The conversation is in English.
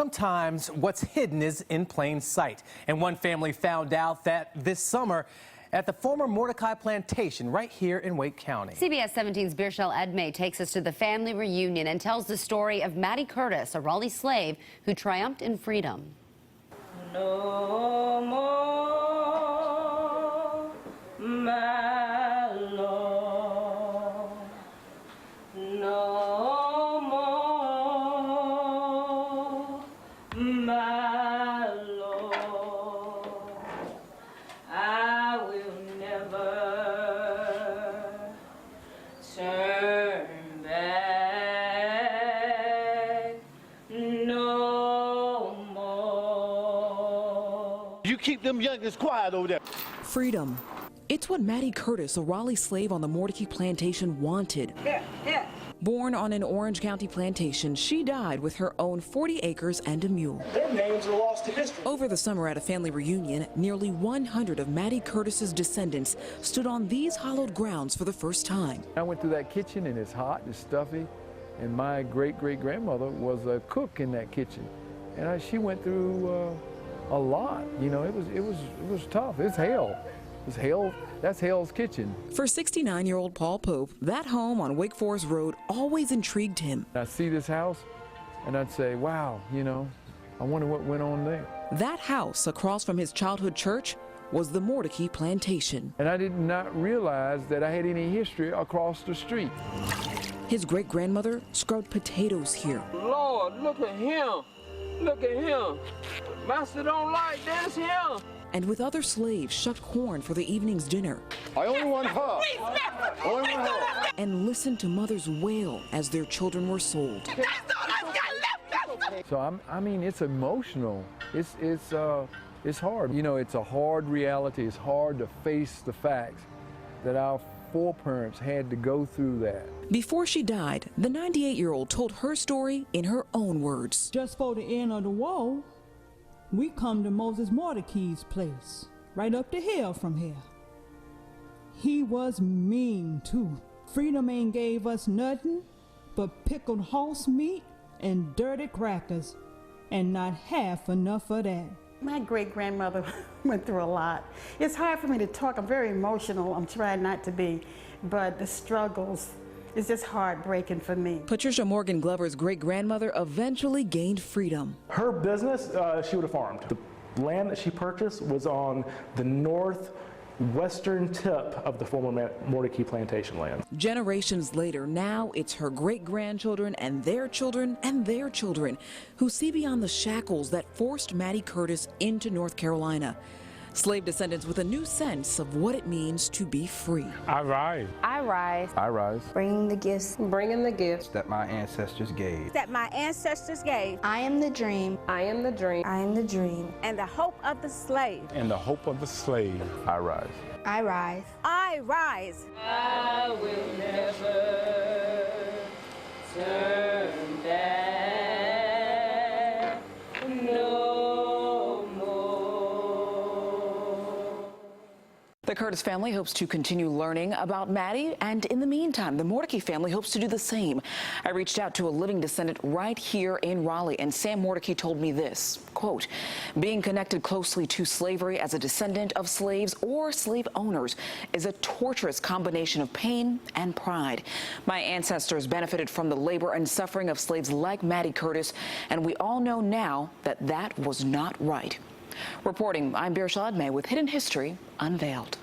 Sometimes what's hidden is in plain sight. And one family found out that this summer at the former Mordecai Plantation right here in Wake County. CBS 17's Beairshelle Edmé takes us to the family reunion and tells the story of Mattie Curtis, a Raleigh slave who triumphed in freedom. No more, my Lord. No more, my Lord. I will never turn back. No more. You keep them youngins quiet over there. Freedom. It's what Mattie Curtis, a Raleigh slave on the Mordecai Plantation, wanted. Born on an Orange County plantation, she died with her own 40 acres and a mule. Their names are lost to history. Over the summer at a family reunion, nearly 100 of Mattie Curtis's descendants stood on these hallowed grounds for the first time. I went through that kitchen and it's hot, it's stuffy, and my great-great-grandmother was a cook in that kitchen. And she went through a lot. You know, it was tough. It's hell. It's hell. That's Hell's Kitchen. For 69-year-old Paul Pope, that home on Wake Forest Road always intrigued him. I'd see this house and I'd say, wow, you know, I wonder what went on there. That house across from his childhood church was the Mordecai Plantation. And I did not realize that I had any history across the street. His great-grandmother scrubbed potatoes here. Lord, look at him. Look at him. Master don't like this here. And with other slaves shucked corn for the evening's dinner. I only want her. Only want her. And listened to mothers wail as their children were sold. So I mean, it's emotional. It's hard. You know, it's a hard reality. It's hard to face the facts that our foreparents had to go through that. Before she died, the 98-year-old told her story in her own words. Just for the end of the war, we come to Moses Mordecai's place, right up the hill from here. He was mean too. Freedom ain't gave us nothing but pickled horse meat and dirty crackers, and not half enough of that. My great-grandmother went through a lot. It's hard for me to talk. I'm very emotional. I'm trying not to be, but the struggles, it's just heartbreaking for me. Patricia Morgan Glover's great-grandmother eventually gained freedom. Her business, she would have farmed. The land that she purchased was on the northwestern tip of the former Mordecai Plantation land. Generations later, now it's her great-grandchildren and their children and their children who see beyond the shackles that forced Mattie Curtis into North Carolina. Slave descendants with a new sense of what it means to be free. I rise. I rise. I rise. Bringing the gifts. Bringing the gifts That my ancestors gave. That my ancestors gave. I am the dream. I am the dream. I am the dream. And the hope of the slave. And the hope of the slave. I rise. I rise. I rise. I will never turn back. No more. The Curtis family hopes to continue learning about Mattie, and in the meantime, the Mordecai family hopes to do the same. I reached out to a living descendant right here in Raleigh, and Sam Mordecai told me this, quote, being connected closely to slavery as a descendant of slaves or slave owners is a torturous combination of pain and pride. My ancestors benefited from the labor and suffering of slaves like Mattie Curtis, and we all know now that that was not right. Reporting, I'm Beairshelle Edmé with Hidden History Unveiled.